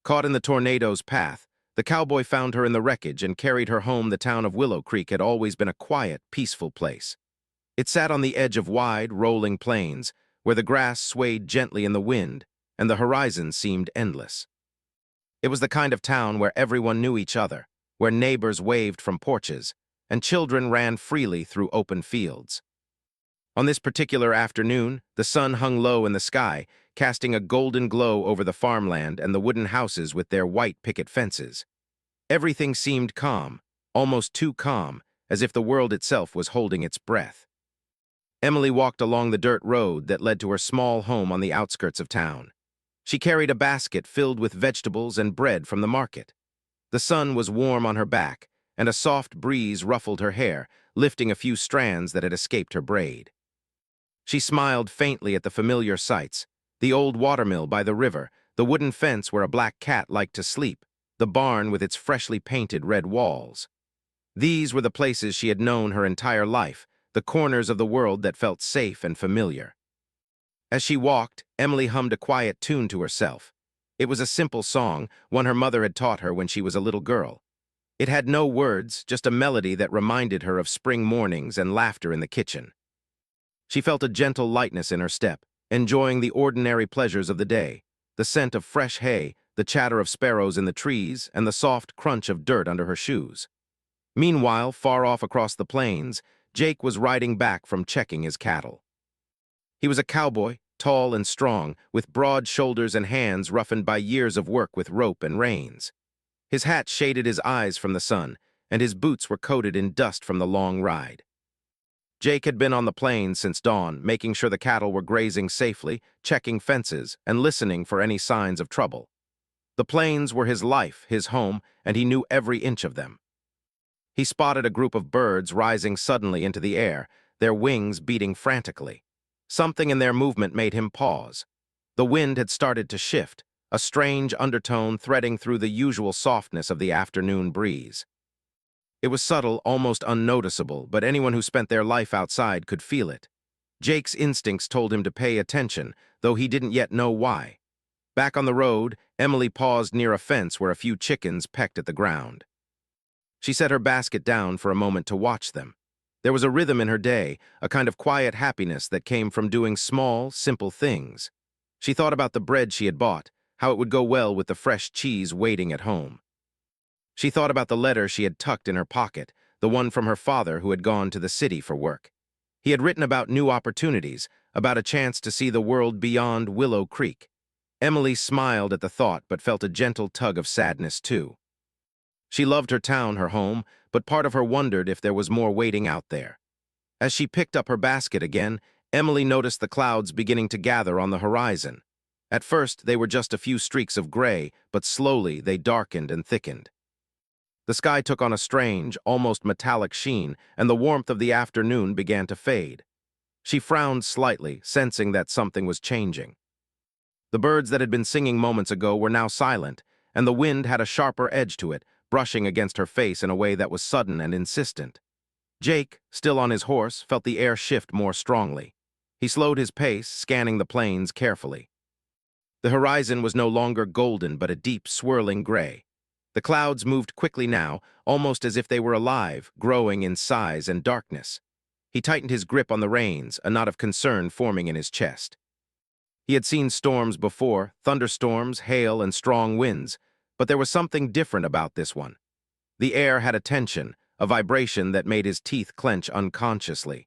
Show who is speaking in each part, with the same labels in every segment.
Speaker 1: Caught in the tornado's path, the cowboy found her in the wreckage and carried her home. The town of Willow Creek had always been a quiet, peaceful place. It sat on the edge of wide, rolling plains, where the grass swayed gently in the wind, and the horizon seemed endless. It was the kind of town where everyone knew each other, where neighbors waved from porches, and children ran freely through open fields. On this particular afternoon, the sun hung low in the sky, casting a golden glow over the farmland and the wooden houses with their white picket fences. Everything seemed calm, almost too calm, as if the world itself was holding its breath. Emily walked along the dirt road that led to her small home on the outskirts of town. She carried a basket filled with vegetables and bread from the market. The sun was warm on her back, and a soft breeze ruffled her hair, lifting a few strands that had escaped her braid. She smiled faintly at the familiar sights: the old watermill by the river, the wooden fence where a black cat liked to sleep, the barn with its freshly painted red walls. These were the places she had known her entire life, the corners of the world that felt safe and familiar. As she walked, Emily hummed a quiet tune to herself. It was a simple song, one her mother had taught her when she was a little girl. It had no words, just a melody that reminded her of spring mornings and laughter in the kitchen. She felt a gentle lightness in her step, enjoying the ordinary pleasures of the day: the scent of fresh hay, the chatter of sparrows in the trees, and the soft crunch of dirt under her shoes. Meanwhile, far off across the plains, Jake was riding back from checking his cattle. He was a cowboy, tall and strong, with broad shoulders and hands roughened by years of work with rope and reins. His hat shaded his eyes from the sun, and his boots were coated in dust from the long ride. Jake had been on the plains since dawn, making sure the cattle were grazing safely, checking fences, and listening for any signs of trouble. The plains were his life, his home, and he knew every inch of them. He spotted a group of birds rising suddenly into the air, their wings beating frantically. Something in their movement made him pause. The wind had started to shift, a strange undertone threading through the usual softness of the afternoon breeze. It was subtle, almost unnoticeable, but anyone who spent their life outside could feel it. Jake's instincts told him to pay attention, though he didn't yet know why. Back on the road, Emily paused near a fence where a few chickens pecked at the ground. She set her basket down for a moment to watch them. There was a rhythm in her day, a kind of quiet happiness that came from doing small, simple things. She thought about the bread she had bought, how it would go well with the fresh cheese waiting at home. She thought about the letter she had tucked in her pocket, the one from her father who had gone to the city for work. He had written about new opportunities, about a chance to see the world beyond Willow Creek. Emily smiled at the thought, but felt a gentle tug of sadness too. She loved her town, her home, but part of her wondered if there was more waiting out there. As she picked up her basket again, Emily noticed the clouds beginning to gather on the horizon. At first, they were just a few streaks of gray, but slowly they darkened and thickened. The sky took on a strange, almost metallic sheen, and the warmth of the afternoon began to fade. She frowned slightly, sensing that something was changing. The birds that had been singing moments ago were now silent, and the wind had a sharper edge to it, brushing against her face in a way that was sudden and insistent. Jake, still on his horse, felt the air shift more strongly. He slowed his pace, scanning the plains carefully. The horizon was no longer golden, but a deep, swirling gray. The clouds moved quickly now, almost as if they were alive, growing in size and darkness. He tightened his grip on the reins, a knot of concern forming in his chest. He had seen storms before, thunderstorms, hail, and strong winds, but there was something different about this one. The air had a tension, a vibration that made his teeth clench unconsciously.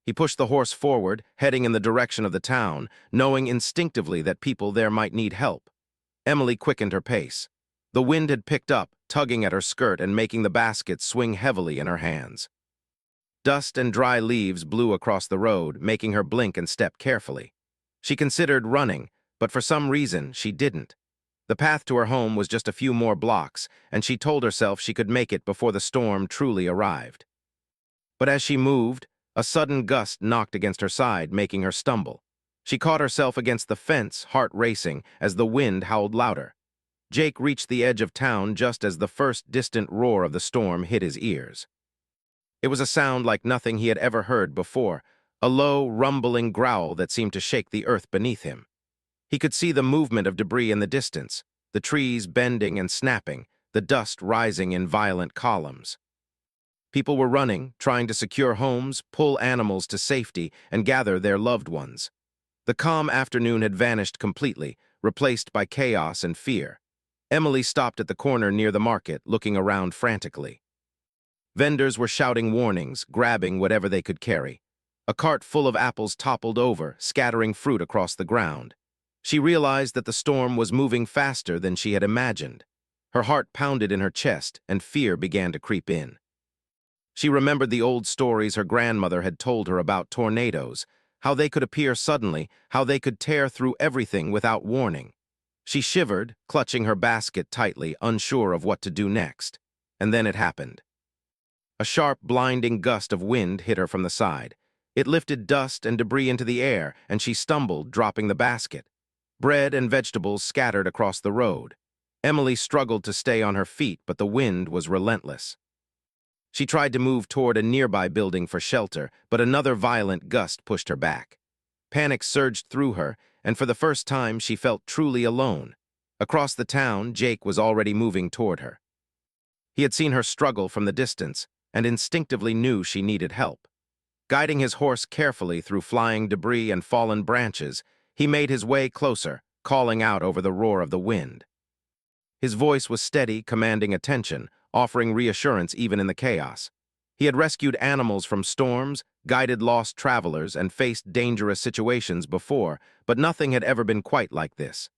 Speaker 1: He pushed the horse forward, heading in the direction of the town, knowing instinctively that people there might need help. Emily quickened her pace. The wind had picked up, tugging at her skirt and making the basket swing heavily in her hands. Dust and dry leaves blew across the road, making her blink and step carefully. She considered running, but for some reason she didn't. The path to her home was just a few more blocks, and she told herself she could make it before the storm truly arrived. But as she moved, a sudden gust knocked against her side, making her stumble. She caught herself against the fence, heart racing, as the wind howled louder. Jake reached the edge of town just as the first distant roar of the storm hit his ears. It was a sound like nothing he had ever heard before, a low, rumbling growl that seemed to shake the earth beneath him. He could see the movement of debris in the distance, the trees bending and snapping, the dust rising in violent columns. People were running, trying to secure homes, pull animals to safety, and gather their loved ones. The calm afternoon had vanished completely, replaced by chaos and fear. Emily stopped at the corner near the market, looking around frantically. Vendors were shouting warnings, grabbing whatever they could carry. A cart full of apples toppled over, scattering fruit across the ground. She realized that the storm was moving faster than she had imagined. Her heart pounded in her chest, and fear began to creep in. She remembered the old stories her grandmother had told her about tornadoes, how they could appear suddenly, how they could tear through everything without warning. She shivered, clutching her basket tightly, unsure of what to do next. And then it happened. A sharp, blinding gust of wind hit her from the side. It lifted dust and debris into the air, and she stumbled, dropping the basket. Bread and vegetables scattered across the road. Emily struggled to stay on her feet, but the wind was relentless. She tried to move toward a nearby building for shelter, but another violent gust pushed her back. Panic surged through her, and for the first time she felt truly alone. Across the town, Jake was already moving toward her. He had seen her struggle from the distance, and instinctively knew she needed help. Guiding his horse carefully through flying debris and fallen branches, he made his way closer, calling out over the roar of the wind. His voice was steady, commanding attention, offering reassurance even in the chaos. He had rescued animals from storms, guided lost travelers, and faced dangerous situations before, but nothing had ever been quite like this.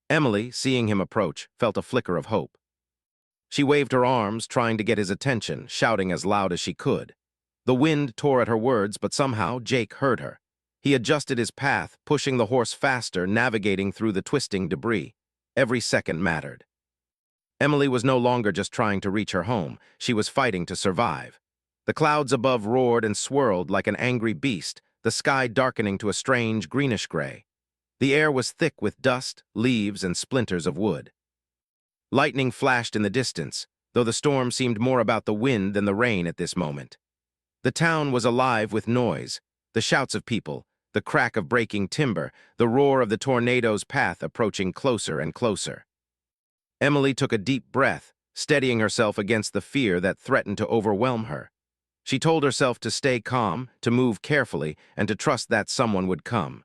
Speaker 1: Emily, seeing him approach, felt a flicker of hope. She waved her arms, trying to get his attention, shouting as loud as she could. The wind tore at her words, but somehow Jake heard her. He adjusted his path, pushing the horse faster, navigating through the twisting debris. Every second mattered. Emily was no longer just trying to reach her home. She was fighting to survive. The clouds above roared and swirled like an angry beast, the sky darkening to a strange greenish gray. The air was thick with dust, leaves, and splinters of wood. Lightning flashed in the distance, though the storm seemed more about the wind than the rain at this moment. The town was alive with noise, the shouts of people, the crack of breaking timber, the roar of the tornado's path approaching closer and closer. Emily took a deep breath, steadying herself against the fear that threatened to overwhelm her. She told herself to stay calm, to move carefully, and to trust that someone would come.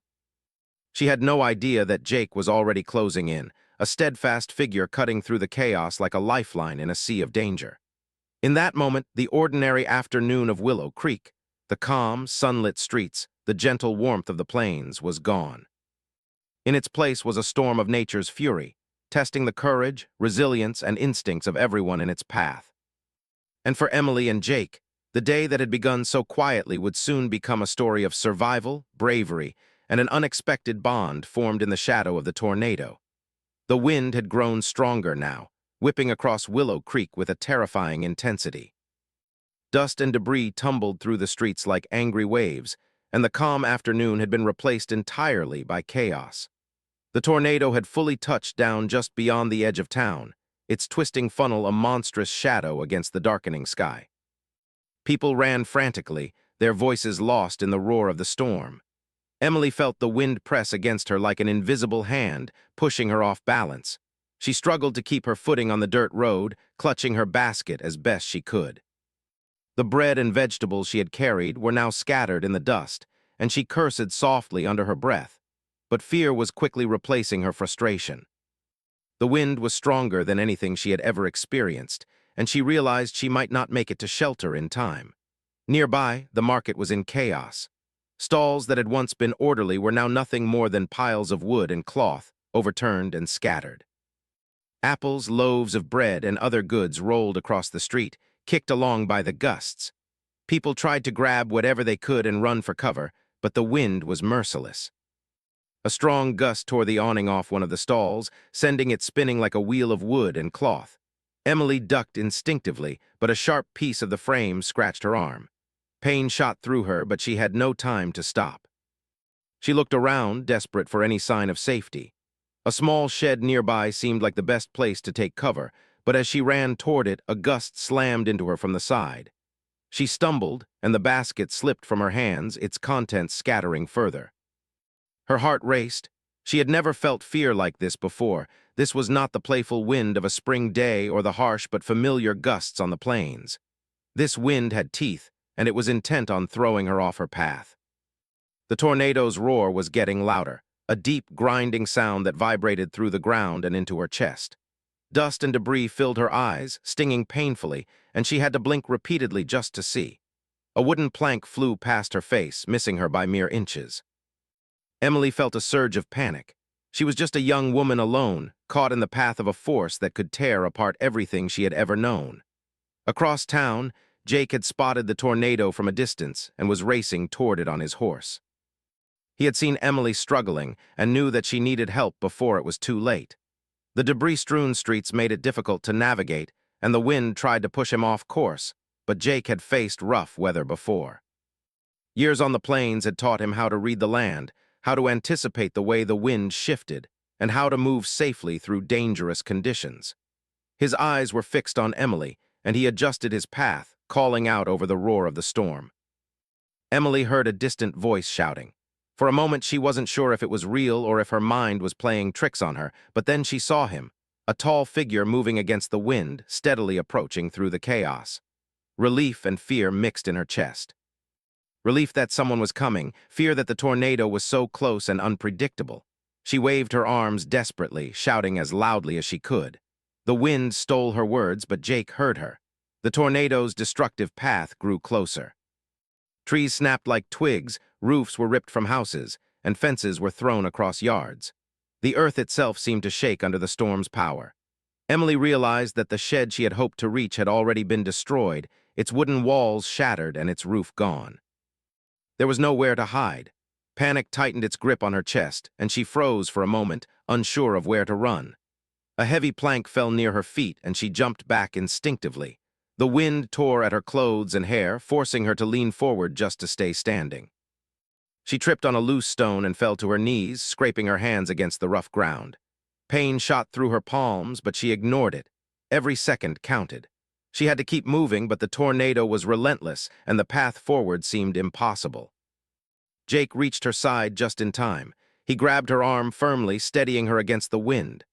Speaker 1: She had no idea that Jake was already closing in, a steadfast figure cutting through the chaos like a lifeline in a sea of danger. In that moment, the ordinary afternoon of Willow Creek, the calm, sunlit streets, the gentle warmth of the plains, was gone. In its place was a storm of nature's fury, testing the courage, resilience, and instincts of everyone in its path. And for Emily and Jake, the day that had begun so quietly would soon become a story of survival, bravery, and an unexpected bond formed in the shadow of the tornado. The wind had grown stronger now, whipping across Willow Creek with a terrifying intensity. Dust and debris tumbled through the streets like angry waves, and the calm afternoon had been replaced entirely by chaos. The tornado had fully touched down just beyond the edge of town, its twisting funnel a monstrous shadow against the darkening sky. People ran frantically, their voices lost in the roar of the storm. Emily felt the wind press against her like an invisible hand, pushing her off balance. She struggled to keep her footing on the dirt road, clutching her basket as best she could. The bread and vegetables she had carried were now scattered in the dust, and she cursed softly under her breath. But fear was quickly replacing her frustration. The wind was stronger than anything she had ever experienced, and she realized she might not make it to shelter in time. Nearby, the market was in chaos. Stalls that had once been orderly were now nothing more than piles of wood and cloth, overturned and scattered. Apples, loaves of bread, and other goods rolled across the street, kicked along by the gusts. People tried to grab whatever they could and run for cover, but the wind was merciless. A strong gust tore the awning off one of the stalls, sending it spinning like a wheel of wood and cloth. Emily ducked instinctively, but a sharp piece of the frame scratched her arm. Pain shot through her, but she had no time to stop. She looked around, desperate for any sign of safety. A small shed nearby seemed like the best place to take cover, but as she ran toward it, a gust slammed into her from the side. She stumbled, and the basket slipped from her hands, its contents scattering further. Her heart raced. She had never felt fear like this before. This was not the playful wind of a spring day or the harsh but familiar gusts on the plains. This wind had teeth, and it was intent on throwing her off her path. The tornado's roar was getting louder, a deep, grinding sound that vibrated through the ground and into her chest. Dust and debris filled her eyes, stinging painfully, and she had to blink repeatedly just to see. A wooden plank flew past her face, missing her by mere inches. Emily felt a surge of panic. She was just a young woman alone, caught in the path of a force that could tear apart everything she had ever known. Across town, Jake had spotted the tornado from a distance and was racing toward it on his horse. He had seen Emily struggling and knew that she needed help before it was too late. The debris-strewn streets made it difficult to navigate, and the wind tried to push him off course, but Jake had faced rough weather before. Years on the plains had taught him how to read the land, how to anticipate the way the wind shifted, and how to move safely through dangerous conditions. His eyes were fixed on Emily, and he adjusted his path, calling out over the roar of the storm. Emily heard a distant voice shouting. For a moment she wasn't sure if it was real or if her mind was playing tricks on her, but then she saw him, a tall figure moving against the wind, steadily approaching through the chaos. Relief and fear mixed in her chest. Relief that someone was coming, fear that the tornado was so close and unpredictable. She waved her arms desperately, shouting as loudly as she could. The wind stole her words, but Jake heard her. The tornado's destructive path grew closer. Trees snapped like twigs, roofs were ripped from houses, and fences were thrown across yards. The earth itself seemed to shake under the storm's power. Emily realized that the shed she had hoped to reach had already been destroyed, its wooden walls shattered and its roof gone. There was nowhere to hide. Panic tightened its grip on her chest, and she froze for a moment, unsure of where to run. A heavy plank fell near her feet, and she jumped back instinctively. The wind tore at her clothes and hair, forcing her to lean forward just to stay standing. She tripped on a loose stone and fell to her knees, scraping her hands against the rough ground. Pain shot through her palms, but she ignored it. Every second counted. She had to keep moving, but the tornado was relentless, and the path forward seemed impossible. Jake reached her side just in time. He grabbed her arm firmly, steadying her against the wind.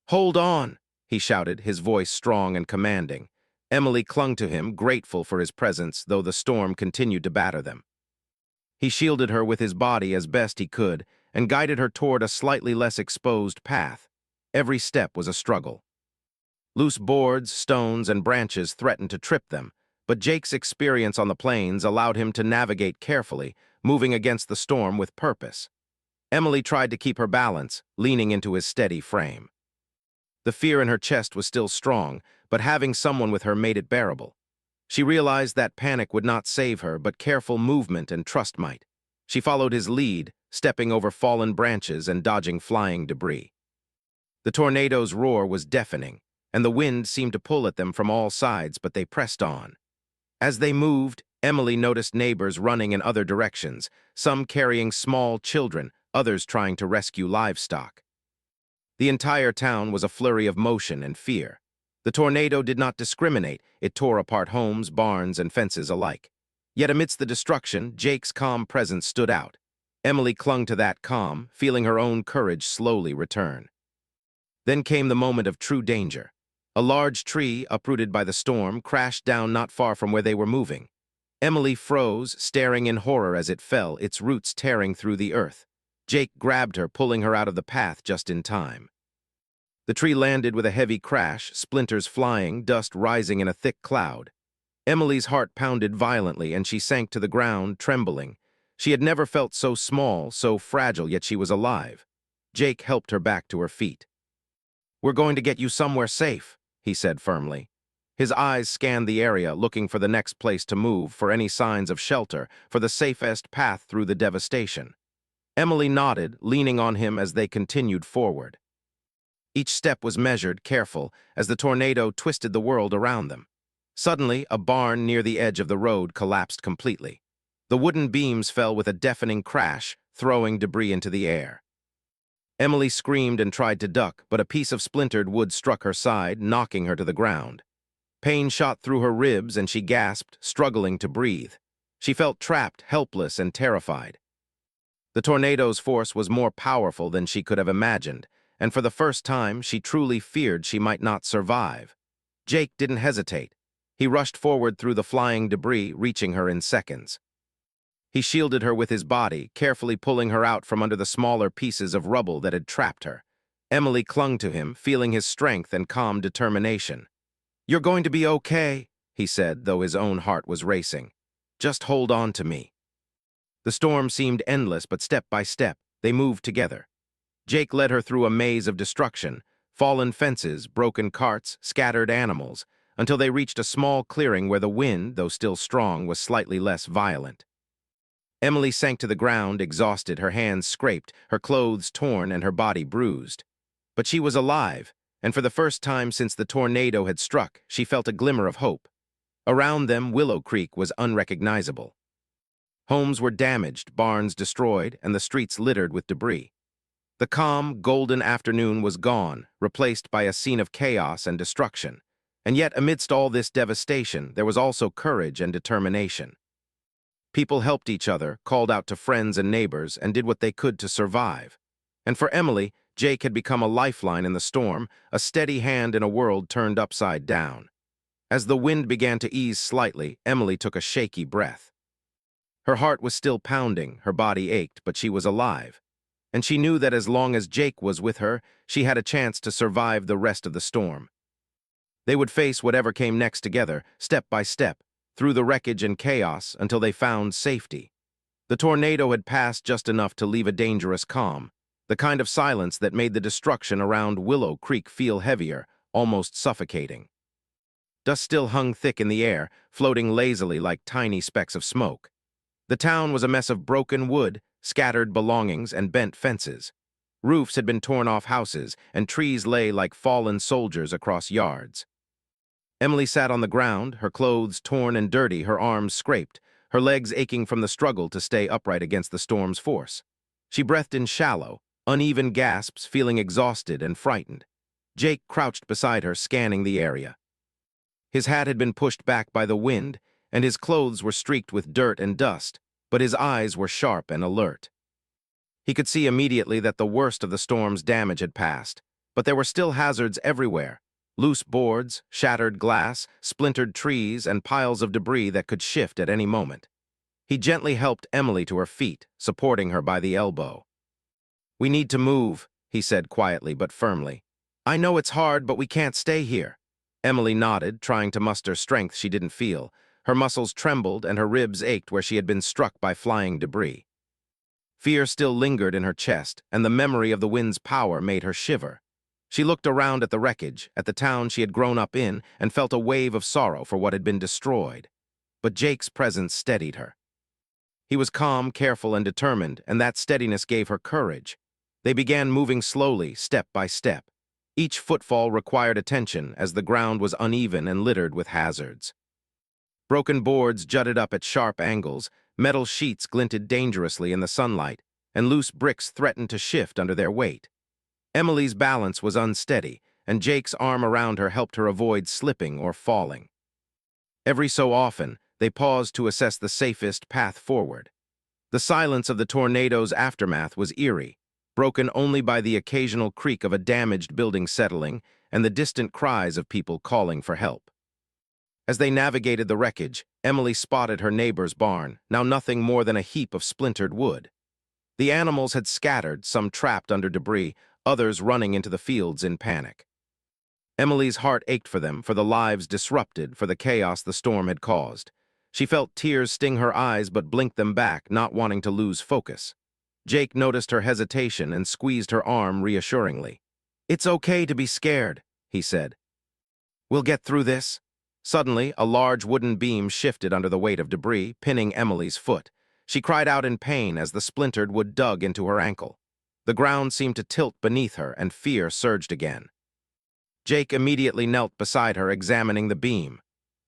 Speaker 1: "Hold on," he shouted, his voice strong and commanding. Emily clung to him, grateful for his presence, though the storm continued to batter them. He shielded her with his body as best he could and guided her toward a slightly less exposed path. Every step was a struggle. Loose boards, stones, and branches threatened to trip them, but Jake's experience on the plains allowed him to navigate carefully, moving against the storm with purpose. Emily tried to keep her balance, leaning into his steady frame. The fear in her chest was still strong, but having someone with her made it bearable. She realized that panic would not save her, but careful movement and trust might. She followed his lead, stepping over fallen branches and dodging flying debris. The tornado's roar was deafening, and the wind seemed to pull at them from all sides, but they pressed on. As they moved, Emily noticed neighbors running in other directions, some carrying small children, others trying to rescue livestock. The entire town was a flurry of motion and fear. The tornado did not discriminate. It tore apart homes, barns, and fences alike. Yet amidst the destruction, Jake's calm presence stood out. Emily clung to that calm, feeling her own courage slowly return. Then came the moment of true danger. A large tree, uprooted by the storm, crashed down not far from where they were moving. Emily froze, staring in horror as it fell, its roots tearing through the earth. Jake grabbed her, pulling her out of the path just in time. The tree landed with a heavy crash, splinters flying, dust rising in a thick cloud. Emily's heart pounded violently, and she sank to the ground, trembling. She had never felt so small, so fragile, yet she was alive. Jake helped her back to her feet. "We're going to get you somewhere safe," he said firmly. His eyes scanned the area, looking for the next place to move, for any signs of shelter, for the safest path through the devastation. Emily nodded, leaning on him as they continued forward. Each step was measured, careful, as the tornado twisted the world around them. Suddenly, a barn near the edge of the road collapsed completely. The wooden beams fell with a deafening crash, throwing debris into the air. Emily screamed and tried to duck, but a piece of splintered wood struck her side, knocking her to the ground. Pain shot through her ribs, and she gasped, struggling to breathe. She felt trapped, helpless, and terrified. The tornado's force was more powerful than she could have imagined, and for the first time, she truly feared she might not survive. Jake didn't hesitate. He rushed forward through the flying debris, reaching her in seconds. He shielded her with his body, carefully pulling her out from under the smaller pieces of rubble that had trapped her. Emily clung to him, feeling his strength and calm determination. "You're going to be okay," he said, though his own heart was racing. "Just hold on to me." The storm seemed endless, but step by step, they moved together. Jake led her through a maze of destruction, fallen fences, broken carts, scattered animals, until they reached a small clearing where the wind, though still strong, was slightly less violent. Emily sank to the ground, exhausted, her hands scraped, her clothes torn, and her body bruised. But she was alive, and for the first time since the tornado had struck, she felt a glimmer of hope. Around them, Willow Creek was unrecognizable. Homes were damaged, barns destroyed, and the streets littered with debris. The calm, golden afternoon was gone, replaced by a scene of chaos and destruction. And yet, amidst all this devastation, there was also courage and determination. People helped each other, called out to friends and neighbors, and did what they could to survive. And for Emily, Jake had become a lifeline in the storm, a steady hand in a world turned upside down. As the wind began to ease slightly, Emily took a shaky breath. Her heart was still pounding, her body ached, but she was alive. And she knew that as long as Jake was with her, she had a chance to survive the rest of the storm. They would face whatever came next together, step by step, through the wreckage and chaos until they found safety. The tornado had passed just enough to leave a dangerous calm, the kind of silence that made the destruction around Willow Creek feel heavier, almost suffocating. Dust still hung thick in the air, floating lazily like tiny specks of smoke. The town was a mess of broken wood, scattered belongings, and bent fences. Roofs had been torn off houses, and trees lay like fallen soldiers across yards. Emily sat on the ground, her clothes torn and dirty, her arms scraped, her legs aching from the struggle to stay upright against the storm's force. She breathed in shallow, uneven gasps, feeling exhausted and frightened. Jake crouched beside her, scanning the area. His hat had been pushed back by the wind, and his clothes were streaked with dirt and dust, but his eyes were sharp and alert. He could see immediately that the worst of the storm's damage had passed, but there were still hazards everywhere. Loose boards, shattered glass, splintered trees, and piles of debris that could shift at any moment. He gently helped Emily to her feet, supporting her by the elbow. "We need to move," he said quietly but firmly. "I know it's hard, but we can't stay here." Emily nodded, trying to muster strength she didn't feel. Her muscles trembled and her ribs ached where she had been struck by flying debris. Fear still lingered in her chest, and the memory of the wind's power made her shiver. She looked around at the wreckage, at the town she had grown up in, and felt a wave of sorrow for what had been destroyed. But Jake's presence steadied her. He was calm, careful, and determined, and that steadiness gave her courage. They began moving slowly, step by step. Each footfall required attention, as the ground was uneven and littered with hazards. Broken boards jutted up at sharp angles, metal sheets glinted dangerously in the sunlight, and loose bricks threatened to shift under their weight. Emily's balance was unsteady, and Jake's arm around her helped her avoid slipping or falling. Every so often, they paused to assess the safest path forward. The silence of the tornado's aftermath was eerie, broken only by the occasional creak of a damaged building settling and the distant cries of people calling for help. As they navigated the wreckage, Emily spotted her neighbor's barn, now nothing more than a heap of splintered wood. The animals had scattered, some trapped under debris, others running into the fields in panic. Emily's heart ached for them, for the lives disrupted, for the chaos the storm had caused. She felt tears sting her eyes but blinked them back, not wanting to lose focus. Jake noticed her hesitation and squeezed her arm reassuringly. "It's okay to be scared," he said. "We'll get through this." Suddenly, a large wooden beam shifted under the weight of debris, pinning Emily's foot. She cried out in pain as the splintered wood dug into her ankle. The ground seemed to tilt beneath her, and fear surged again. Jake immediately knelt beside her, examining the beam.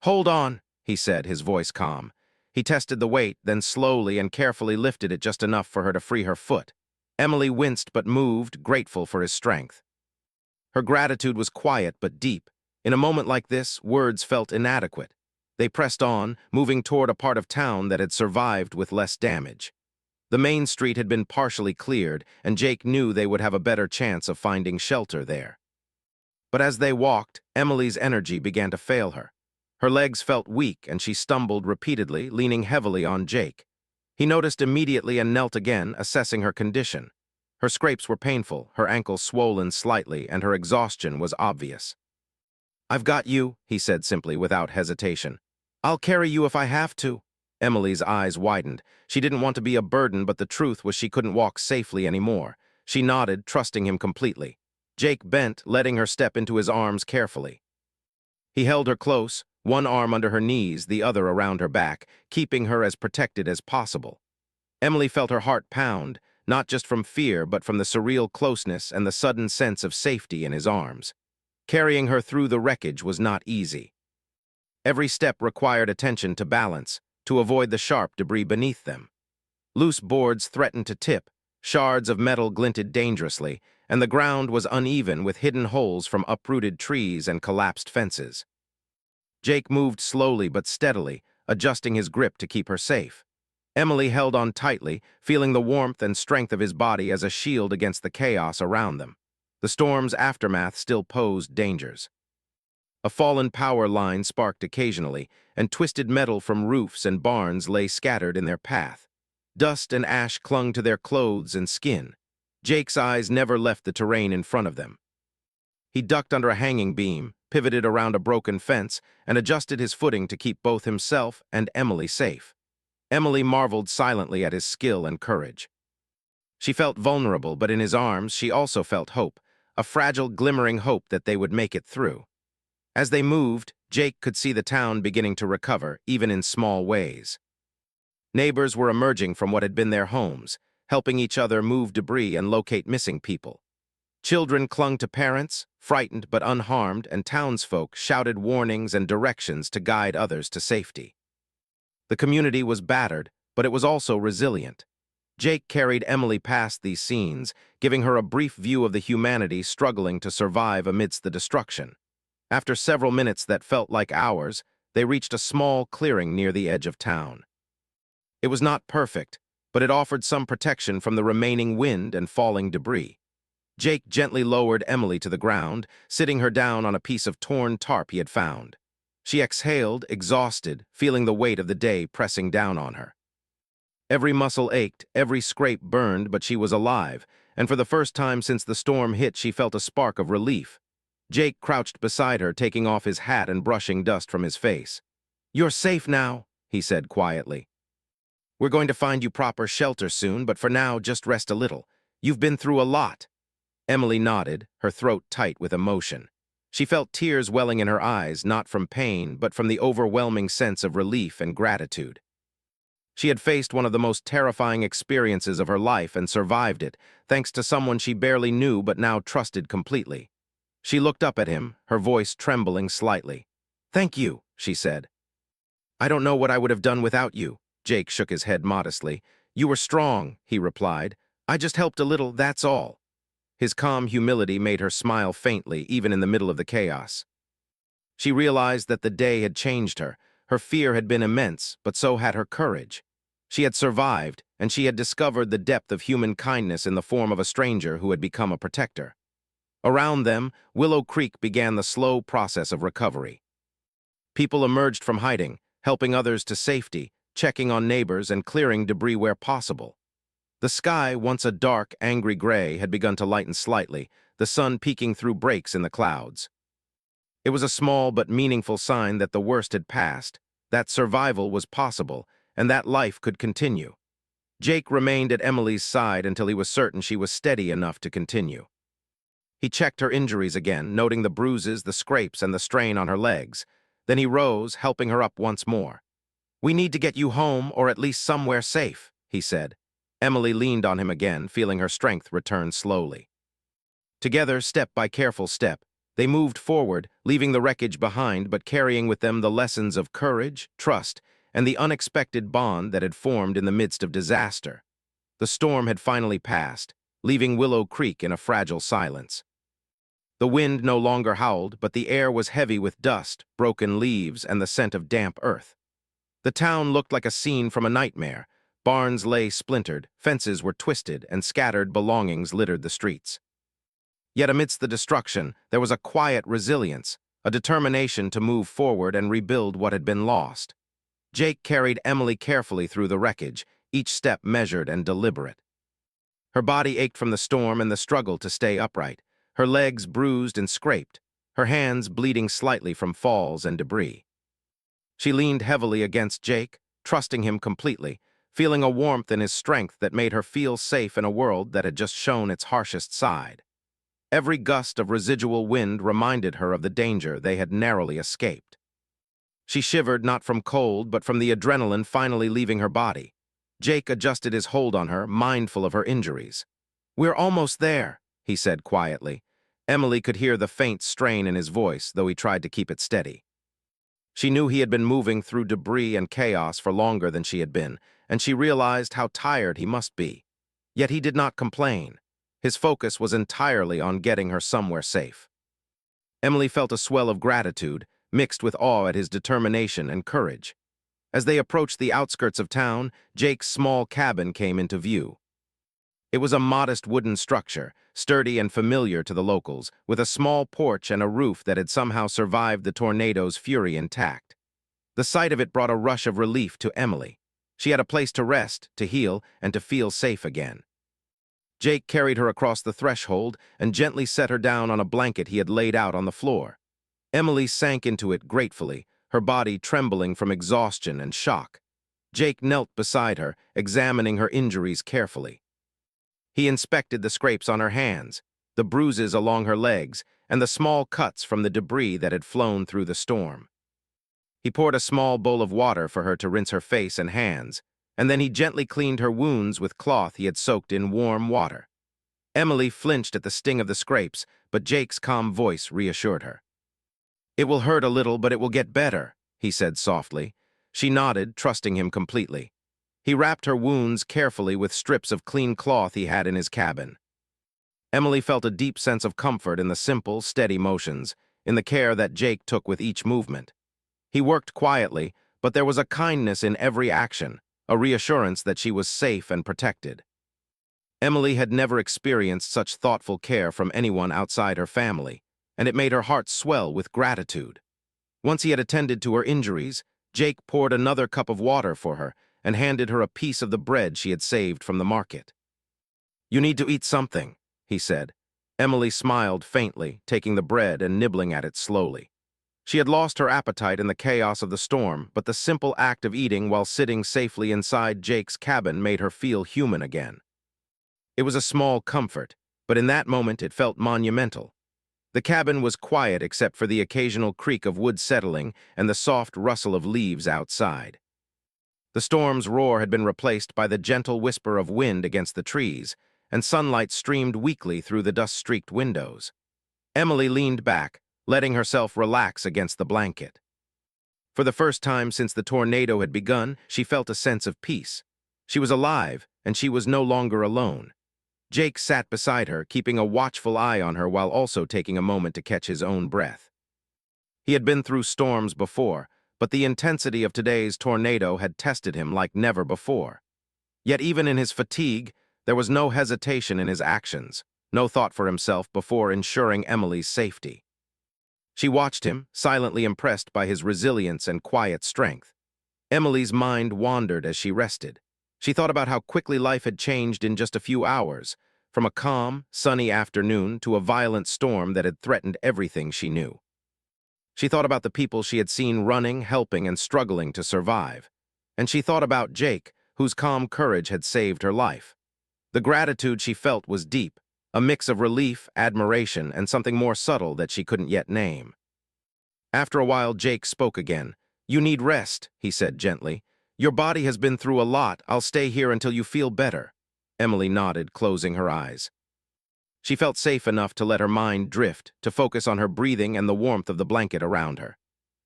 Speaker 1: "Hold on," he said, his voice calm. He tested the weight, then slowly and carefully lifted it just enough for her to free her foot. Emily winced but moved, grateful for his strength. Her gratitude was quiet but deep. In a moment like this, words felt inadequate. They pressed on, moving toward a part of town that had survived with less damage. The main street had been partially cleared, and Jake knew they would have a better chance of finding shelter there. But as they walked, Emily's energy began to fail her. Her legs felt weak, and she stumbled repeatedly, leaning heavily on Jake. He noticed immediately and knelt again, assessing her condition. Her scrapes were painful, her ankles swollen slightly, and her exhaustion was obvious. "I've got you," he said simply, without hesitation. "I'll carry you if I have to." Emily's eyes widened. She didn't want to be a burden, but the truth was she couldn't walk safely anymore. She nodded, trusting him completely. Jake bent, letting her step into his arms carefully. He held her close, one arm under her knees, the other around her back, keeping her as protected as possible. Emily felt her heart pound, not just from fear, but from the surreal closeness and the sudden sense of safety in his arms. Carrying her through the wreckage was not easy. Every step required attention to balance, to avoid the sharp debris beneath them. Loose boards threatened to tip, shards of metal glinted dangerously, and the ground was uneven with hidden holes from uprooted trees and collapsed fences. Jake moved slowly but steadily, adjusting his grip to keep her safe. Emily held on tightly, feeling the warmth and strength of his body as a shield against the chaos around them. The storm's aftermath still posed dangers. A fallen power line sparked occasionally, and twisted metal from roofs and barns lay scattered in their path. Dust and ash clung to their clothes and skin. Jake's eyes never left the terrain in front of them. He ducked under a hanging beam, pivoted around a broken fence, and adjusted his footing to keep both himself and Emily safe. Emily marveled silently at his skill and courage. She felt vulnerable, but in his arms she also felt hope, a fragile, glimmering hope that they would make it through. As they moved, Jake could see the town beginning to recover, even in small ways. Neighbors were emerging from what had been their homes, helping each other move debris and locate missing people. Children clung to parents, frightened but unharmed, and townsfolk shouted warnings and directions to guide others to safety. The community was battered, but it was also resilient. Jake carried Emily past these scenes, giving her a brief view of the humanity struggling to survive amidst the destruction. After several minutes that felt like hours, they reached a small clearing near the edge of town. It was not perfect, but it offered some protection from the remaining wind and falling debris. Jake gently lowered Emily to the ground, sitting her down on a piece of torn tarp he had found. She exhaled, exhausted, feeling the weight of the day pressing down on her. Every muscle ached, every scrape burned, but she was alive, and for the first time since the storm hit, she felt a spark of relief. Jake crouched beside her, taking off his hat and brushing dust from his face. "You're safe now," he said quietly. "We're going to find you proper shelter soon, but for now, just rest a little. You've been through a lot." Emily nodded, her throat tight with emotion. She felt tears welling in her eyes, not from pain, but from the overwhelming sense of relief and gratitude. She had faced one of the most terrifying experiences of her life and survived it, thanks to someone she barely knew but now trusted completely. She looked up at him, her voice trembling slightly. "Thank you," she said. "I don't know what I would have done without you." Jake shook his head modestly. "You were strong," he replied. "I just helped a little, that's all." His calm humility made her smile faintly, even in the middle of the chaos. She realized that the day had changed her. Her fear had been immense, but so had her courage. She had survived, and she had discovered the depth of human kindness in the form of a stranger who had become a protector. Around them, Willow Creek began the slow process of recovery. People emerged from hiding, helping others to safety, checking on neighbors and clearing debris where possible. The sky, once a dark, angry gray, had begun to lighten slightly, the sun peeking through breaks in the clouds. It was a small but meaningful sign that the worst had passed, that survival was possible, and that life could continue. Jake remained at Emily's side until he was certain she was steady enough to continue. He checked her injuries again, noting the bruises, the scrapes, and the strain on her legs. Then he rose, helping her up once more. "We need to get you home, or at least somewhere safe," he said. Emily leaned on him again, feeling her strength return slowly. Together, step by careful step, they moved forward, leaving the wreckage behind but carrying with them the lessons of courage, trust, and the unexpected bond that had formed in the midst of disaster. The storm had finally passed, leaving Willow Creek in a fragile silence. The wind no longer howled, but the air was heavy with dust, broken leaves, and the scent of damp earth. The town looked like a scene from a nightmare, Barns lay splintered, fences were twisted, and scattered belongings littered the streets. Yet amidst the destruction, there was a quiet resilience, a determination to move forward and rebuild what had been lost. Jake carried Emily carefully through the wreckage, each step measured and deliberate. Her body ached from the storm and the struggle to stay upright, her legs bruised and scraped, her hands bleeding slightly from falls and debris. She leaned heavily against Jake, trusting him completely, feeling a warmth in his strength that made her feel safe in a world that had just shown its harshest side. Every gust of residual wind reminded her of the danger they had narrowly escaped. She shivered not from cold but from the adrenaline finally leaving her body. Jake adjusted his hold on her, mindful of her injuries. "We're almost there," he said quietly. Emily could hear the faint strain in his voice, though he tried to keep it steady. She knew he had been moving through debris and chaos for longer than she had been, and she realized how tired he must be. Yet he did not complain. His focus was entirely on getting her somewhere safe. Emily felt a swell of gratitude, mixed with awe at his determination and courage. As they approached the outskirts of town, Jake's small cabin came into view. It was a modest wooden structure, sturdy and familiar to the locals, with a small porch and a roof that had somehow survived the tornado's fury intact. The sight of it brought a rush of relief to Emily. She had a place to rest, to heal, and to feel safe again. Jake carried her across the threshold and gently set her down on a blanket he had laid out on the floor. Emily sank into it gratefully, her body trembling from exhaustion and shock. Jake knelt beside her, examining her injuries carefully. He inspected the scrapes on her hands, the bruises along her legs, and the small cuts from the debris that had flown through the storm. He poured a small bowl of water for her to rinse her face and hands, and then he gently cleaned her wounds with cloth he had soaked in warm water. Emily flinched at the sting of the scrapes, but Jake's calm voice reassured her. "It will hurt a little, but it will get better," he said softly. She nodded, trusting him completely. He wrapped her wounds carefully with strips of clean cloth he had in his cabin. Emily felt a deep sense of comfort in the simple, steady motions, in the care that Jake took with each movement. He worked quietly, but there was a kindness in every action, a reassurance that she was safe and protected. Emily had never experienced such thoughtful care from anyone outside her family, and it made her heart swell with gratitude. Once he had attended to her injuries, Jake poured another cup of water for her and handed her a piece of the bread she had saved from the market. "You need to eat something," he said. Emily smiled faintly, taking the bread and nibbling at it slowly. She had lost her appetite in the chaos of the storm, but the simple act of eating while sitting safely inside Jake's cabin made her feel human again. It was a small comfort, but in that moment it felt monumental. The cabin was quiet except for the occasional creak of wood settling and the soft rustle of leaves outside. The storm's roar had been replaced by the gentle whisper of wind against the trees, and sunlight streamed weakly through the dust-streaked windows. Emily leaned back, letting herself relax against the blanket. For the first time since the tornado had begun, she felt a sense of peace. She was alive, and she was no longer alone. Jake sat beside her, keeping a watchful eye on her while also taking a moment to catch his own breath. He had been through storms before, but the intensity of today's tornado had tested him like never before. Yet even in his fatigue, there was no hesitation in his actions, no thought for himself before ensuring Emily's safety. She watched him, silently impressed by his resilience and quiet strength. Emily's mind wandered as she rested. She thought about how quickly life had changed in just a few hours, from a calm, sunny afternoon to a violent storm that had threatened everything she knew. She thought about the people she had seen running, helping, and struggling to survive. And she thought about Jake, whose calm courage had saved her life. The gratitude she felt was deep, a mix of relief, admiration, and something more subtle that she couldn't yet name. After a while, Jake spoke again. "You need rest," he said gently. "Your body has been through a lot. I'll stay here until you feel better." Emily nodded, closing her eyes. She felt safe enough to let her mind drift, to focus on her breathing and the warmth of the blanket around her.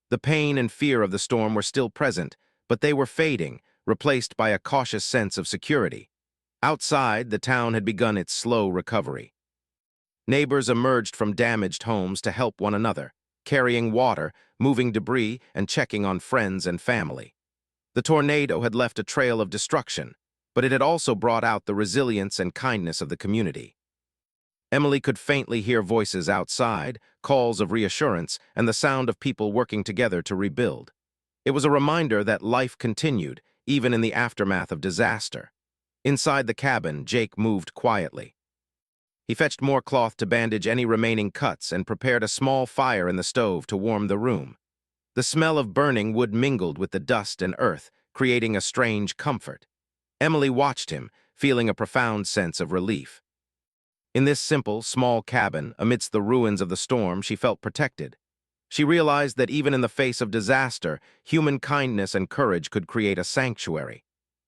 Speaker 1: The pain and fear of the storm were still present, but they were fading, replaced by a cautious sense of security. Outside, the town had begun its slow recovery. Neighbors emerged from damaged homes to help one another, carrying water, moving debris, and checking on friends and family. The tornado had left a trail of destruction, but it had also brought out the resilience and kindness of the community. Emily could faintly hear voices outside, calls of reassurance, and the sound of people working together to rebuild. It was a reminder that life continued, even in the aftermath of disaster. Inside the cabin, Jake moved quietly. He fetched more cloth to bandage any remaining cuts and prepared a small fire in the stove to warm the room. The smell of burning wood mingled with the dust and earth, creating a strange comfort. Emily watched him, feeling a profound sense of relief. In this simple, small cabin, amidst the ruins of the storm, she felt protected. She realized that even in the face of disaster, human kindness and courage could create a sanctuary.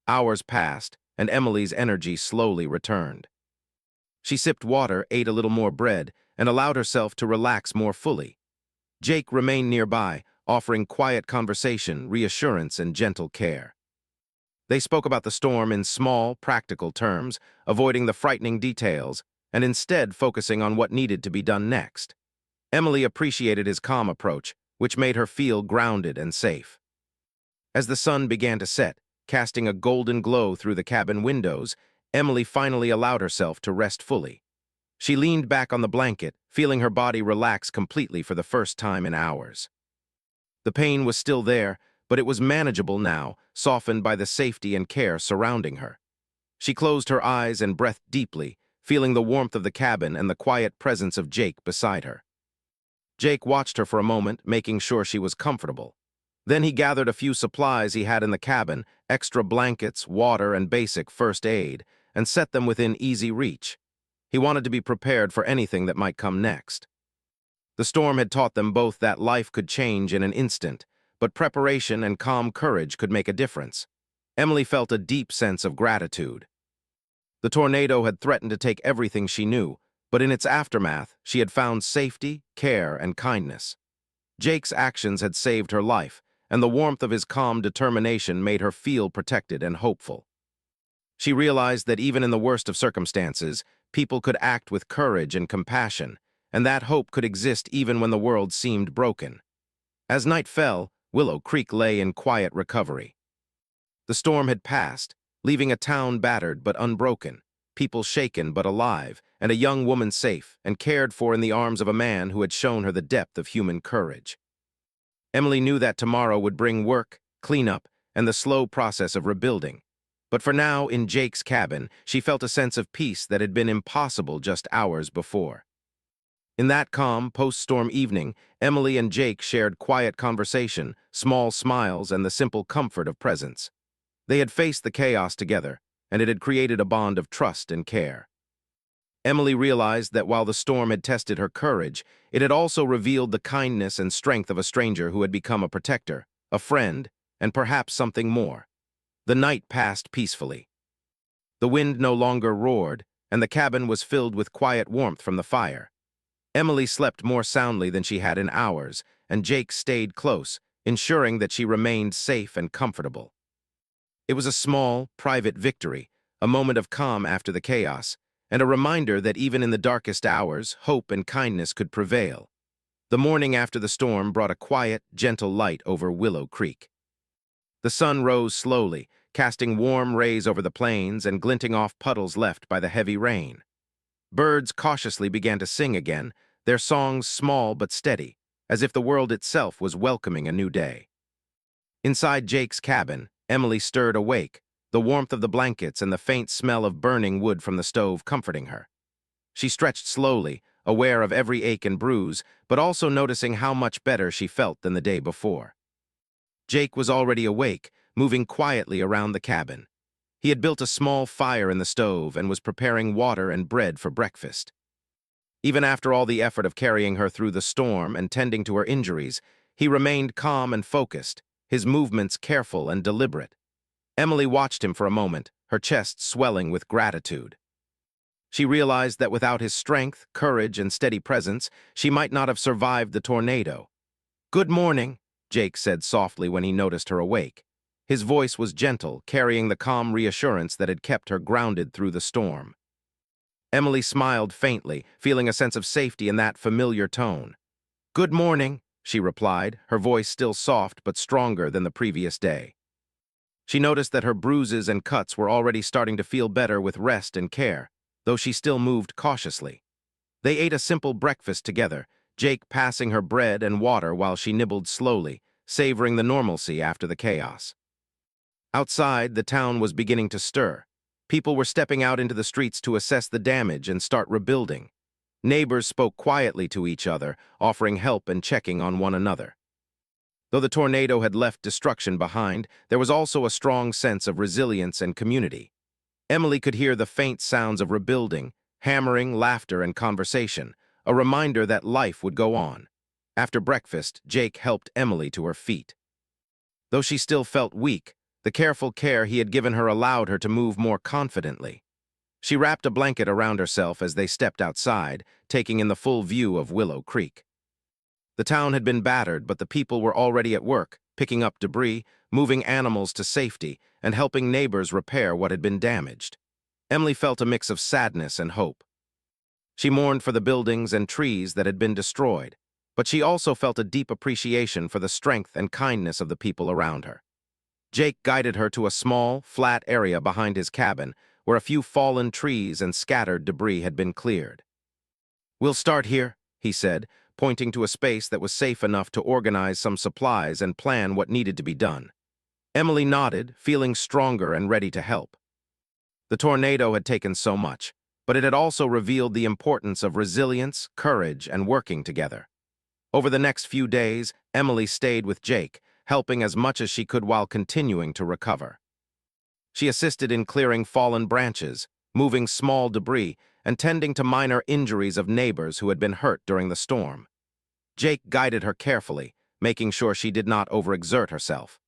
Speaker 1: Hours passed, and Emily's energy slowly returned. She sipped water, ate a little more bread, and allowed herself to relax more fully. Jake remained nearby, offering quiet conversation, reassurance, and gentle care. They spoke about the storm in small, practical terms, avoiding the frightening details, and instead focusing on what needed to be done next. Emily appreciated his calm approach, which made her feel grounded and safe. As the sun began to set, casting a golden glow through the cabin windows, Emily finally allowed herself to rest fully. She leaned back on the blanket, feeling her body relax completely for the first time in hours. The pain was still there, but it was manageable now, softened by the safety and care surrounding her. She closed her eyes and breathed deeply, feeling the warmth of the cabin and the quiet presence of Jake beside her. Jake watched her for a moment, making sure she was comfortable. Then he gathered a few supplies he had in the cabin, extra blankets, water, and basic first aid, and set them within easy reach. He wanted to be prepared for anything that might come next. The storm had taught them both that life could change in an instant, but preparation and calm courage could make a difference. Emily felt a deep sense of gratitude. The tornado had threatened to take everything she knew, but in its aftermath, she had found safety, care, and kindness. Jake's actions had saved her life, and the warmth of his calm determination made her feel protected and hopeful. She realized that even in the worst of circumstances, people could act with courage and compassion, and that hope could exist even when the world seemed broken. As night fell, Willow Creek lay in quiet recovery. The storm had passed, leaving a town battered but unbroken, people shaken but alive, and a young woman safe and cared for in the arms of a man who had shown her the depth of human courage. Emily knew that tomorrow would bring work, cleanup, and the slow process of rebuilding. But for now, in Jake's cabin, she felt a sense of peace that had been impossible just hours before. In that calm, post-storm evening, Emily and Jake shared quiet conversation, small smiles, and the simple comfort of presence. They had faced the chaos together, and it had created a bond of trust and care. Emily realized that while the storm had tested her courage, it had also revealed the kindness and strength of a stranger who had become a protector, a friend, and perhaps something more. The night passed peacefully. The wind no longer roared, and the cabin was filled with quiet warmth from the fire. Emily slept more soundly than she had in hours, and Jake stayed close, ensuring that she remained safe and comfortable. It was a small, private victory, a moment of calm after the chaos, and a reminder that even in the darkest hours, hope and kindness could prevail. The morning after the storm brought a quiet, gentle light over Willow Creek. The sun rose slowly, casting warm rays over the plains and glinting off puddles left by the heavy rain. Birds cautiously began to sing again, their songs small but steady, as if the world itself was welcoming a new day. Inside Jake's cabin, Emily stirred awake, the warmth of the blankets and the faint smell of burning wood from the stove comforting her. She stretched slowly, aware of every ache and bruise, but also noticing how much better she felt than the day before. Jake was already awake, moving quietly around the cabin. He had built a small fire in the stove and was preparing water and bread for breakfast. Even after all the effort of carrying her through the storm and tending to her injuries, he remained calm and focused, his movements careful and deliberate. Emily watched him for a moment, her chest swelling with gratitude. She realized that without his strength, courage, and steady presence, she might not have survived the tornado. "Good morning," Jake said softly when he noticed her awake. His voice was gentle, carrying the calm reassurance that had kept her grounded through the storm. Emily smiled faintly, feeling a sense of safety in that familiar tone. "Good morning," she replied, her voice still soft but stronger than the previous day. She noticed that her bruises and cuts were already starting to feel better with rest and care, though she still moved cautiously. They ate a simple breakfast together, Jake passing her bread and water while she nibbled slowly, savoring the normalcy after the chaos. Outside, the town was beginning to stir. People were stepping out into the streets to assess the damage and start rebuilding. Neighbors spoke quietly to each other, offering help and checking on one another. Though the tornado had left destruction behind, there was also a strong sense of resilience and community. Emily could hear the faint sounds of rebuilding, hammering, laughter, and conversation, a reminder that life would go on. After breakfast, Jake helped Emily to her feet. Though she still felt weak, the careful care he had given her allowed her to move more confidently. She wrapped a blanket around herself as they stepped outside, taking in the full view of Willow Creek. The town had been battered, but the people were already at work, picking up debris, moving animals to safety, and helping neighbors repair what had been damaged. Emily felt a mix of sadness and hope. She mourned for the buildings and trees that had been destroyed, but she also felt a deep appreciation for the strength and kindness of the people around her. Jake guided her to a small, flat area behind his cabin, where a few fallen trees and scattered debris had been cleared. "We'll start here," he said, pointing to a space that was safe enough to organize some supplies and plan what needed to be done. Emily nodded, feeling stronger and ready to help. The tornado had taken so much, but it had also revealed the importance of resilience, courage, and working together. Over the next few days, Emily stayed with Jake, helping as much as she could while continuing to recover. She assisted in clearing fallen branches, moving small debris, and tending to minor injuries of neighbors who had been hurt during the storm. Jake guided her carefully, making sure she did not overexert herself.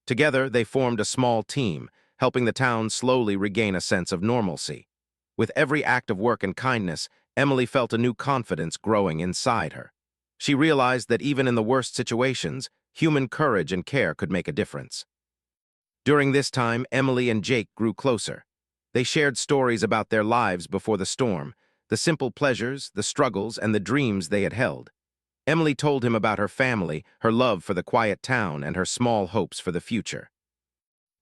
Speaker 1: Together, they formed a small team, helping the town slowly regain a sense of normalcy. With every act of work and kindness, Emily felt a new confidence growing inside her. She realized that even in the worst situations, human courage and care could make a difference. During this time, Emily and Jake grew closer. They shared stories about their lives before the storm, the simple pleasures, the struggles, and the dreams they had held. Emily told him about her family, her love for the quiet town, and her small hopes for the future.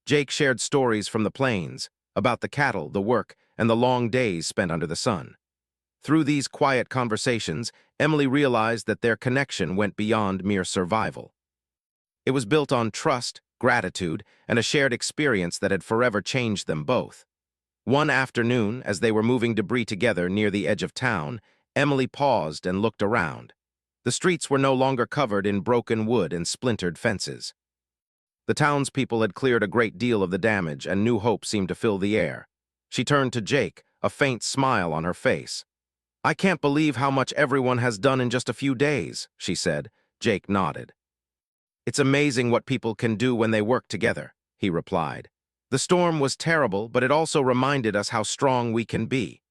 Speaker 1: Jake shared stories from the plains, about the cattle, the work, and the long days spent under the sun. Through these quiet conversations, Emily realized that their connection went beyond mere survival. It was built on trust, gratitude, and a shared experience that had forever changed them both. One afternoon, as they were moving debris together near the edge of town, Emily paused and looked around. The streets were no longer covered in broken wood and splintered fences. The townspeople had cleared a great deal of the damage, and new hope seemed to fill the air. She turned to Jake, a faint smile on her face. "I can't believe how much everyone has done in just a few days," she said. Jake nodded. "It's amazing what people can do when they work together," he replied. "The storm was terrible, but it also reminded us how strong we can be."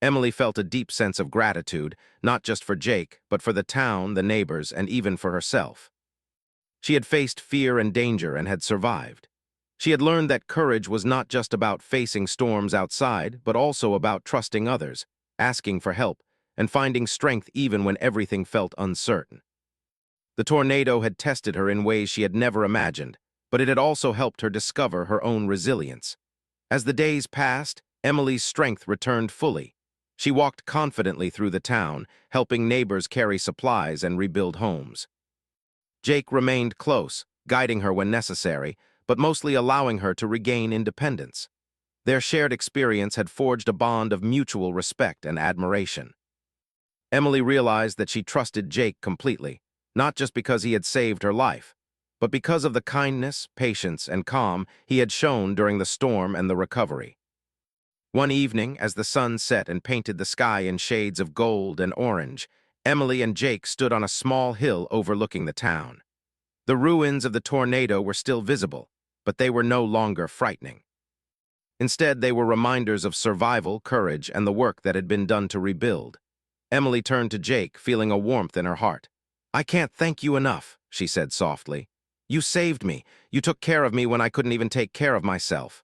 Speaker 1: Emily felt a deep sense of gratitude, not just for Jake, but for the town, the neighbors, and even for herself. She had faced fear and danger and had survived. She had learned that courage was not just about facing storms outside, but also about trusting others, asking for help, and finding strength even when everything felt uncertain. The tornado had tested her in ways she had never imagined, but it had also helped her discover her own resilience. As the days passed, Emily's strength returned fully. She walked confidently through the town, helping neighbors carry supplies and rebuild homes. Jake remained close, guiding her when necessary, but mostly allowing her to regain independence. Their shared experience had forged a bond of mutual respect and admiration. Emily realized that she trusted Jake completely, not just because he had saved her life, but because of the kindness, patience, and calm he had shown during the storm and the recovery. One evening, as the sun set and painted the sky in shades of gold and orange, Emily and Jake stood on a small hill overlooking the town. The ruins of the tornado were still visible, but they were no longer frightening. Instead, they were reminders of survival, courage, and the work that had been done to rebuild. Emily turned to Jake, feeling a warmth in her heart. "I can't thank you enough," she said softly. "You saved me. You took care of me when I couldn't even take care of myself."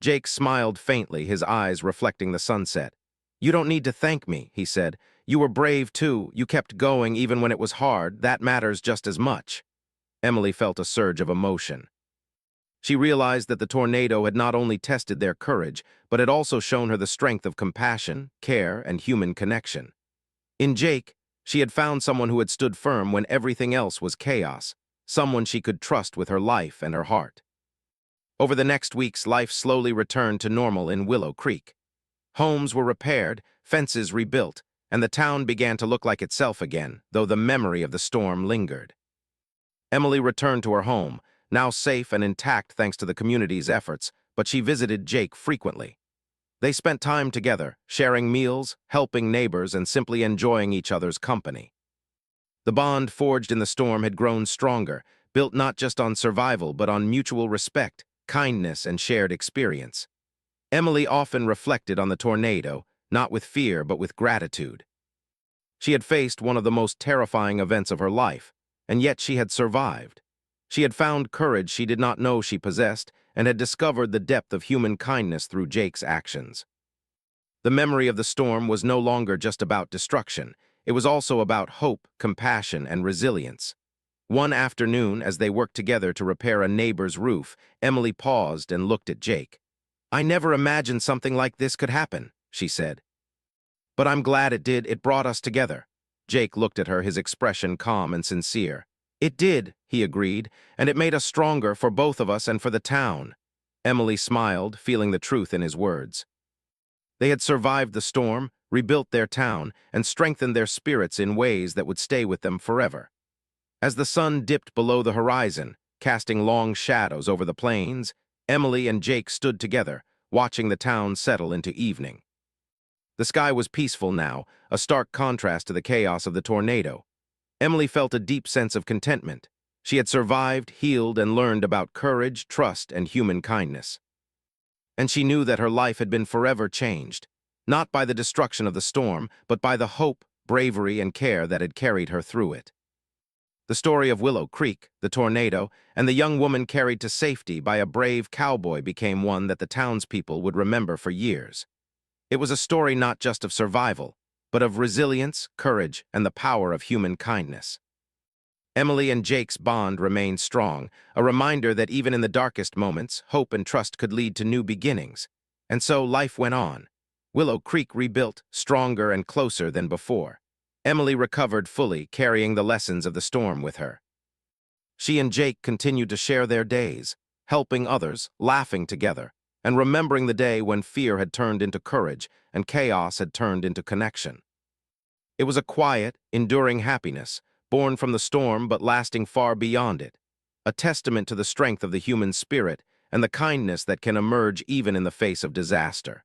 Speaker 1: Jake smiled faintly, his eyes reflecting the sunset. "You don't need to thank me," he said. "You were brave, too. You kept going even when it was hard. That matters just as much." Emily felt a surge of emotion. She realized that the tornado had not only tested their courage, but had also shown her the strength of compassion, care, and human connection. In Jake, she had found someone who had stood firm when everything else was chaos, someone she could trust with her life and her heart. Over the next weeks, life slowly returned to normal in Willow Creek. Homes were repaired, fences rebuilt, and the town began to look like itself again, though the memory of the storm lingered. Emily returned to her home, now safe and intact thanks to the community's efforts, but she visited Jake frequently. They spent time together, sharing meals, helping neighbors, and simply enjoying each other's company. The bond forged in the storm had grown stronger, built not just on survival but on mutual respect, kindness, and shared experience. Emily often reflected on the tornado, not with fear but with gratitude. She had faced one of the most terrifying events of her life, and yet she had survived. She had found courage she did not know she possessed and had discovered the depth of human kindness through Jake's actions. The memory of the storm was no longer just about destruction. It was also about hope, compassion, and resilience. One afternoon, as they worked together to repair a neighbor's roof, Emily paused and looked at Jake. "I never imagined something like this could happen," she said. "But I'm glad it did. It brought us together." Jake looked at her, his expression calm and sincere. "It did," he agreed, "and it made us stronger for both of us and for the town." Emily smiled, feeling the truth in his words. They had survived the storm, rebuilt their town, and strengthened their spirits in ways that would stay with them forever. As the sun dipped below the horizon, casting long shadows over the plains, Emily and Jake stood together, watching the town settle into evening. The sky was peaceful now, a stark contrast to the chaos of the tornado. Emily felt a deep sense of contentment. She had survived, healed, and learned about courage, trust, and human kindness. And she knew that her life had been forever changed, not by the destruction of the storm, but by the hope, bravery, and care that had carried her through it. The story of Willow Creek, the tornado, and the young woman carried to safety by a brave cowboy became one that the townspeople would remember for years. It was a story not just of survival, but of resilience, courage, and the power of human kindness. Emily and Jake's bond remained strong, a reminder that even in the darkest moments, hope and trust could lead to new beginnings. And so life went on. Willow Creek rebuilt, stronger and closer than before. Emily recovered fully, carrying the lessons of the storm with her. She and Jake continued to share their days, helping others, laughing together, and remembering the day when fear had turned into courage and chaos had turned into connection. It was a quiet, enduring happiness, born from the storm but lasting far beyond it, a testament to the strength of the human spirit and the kindness that can emerge even in the face of disaster.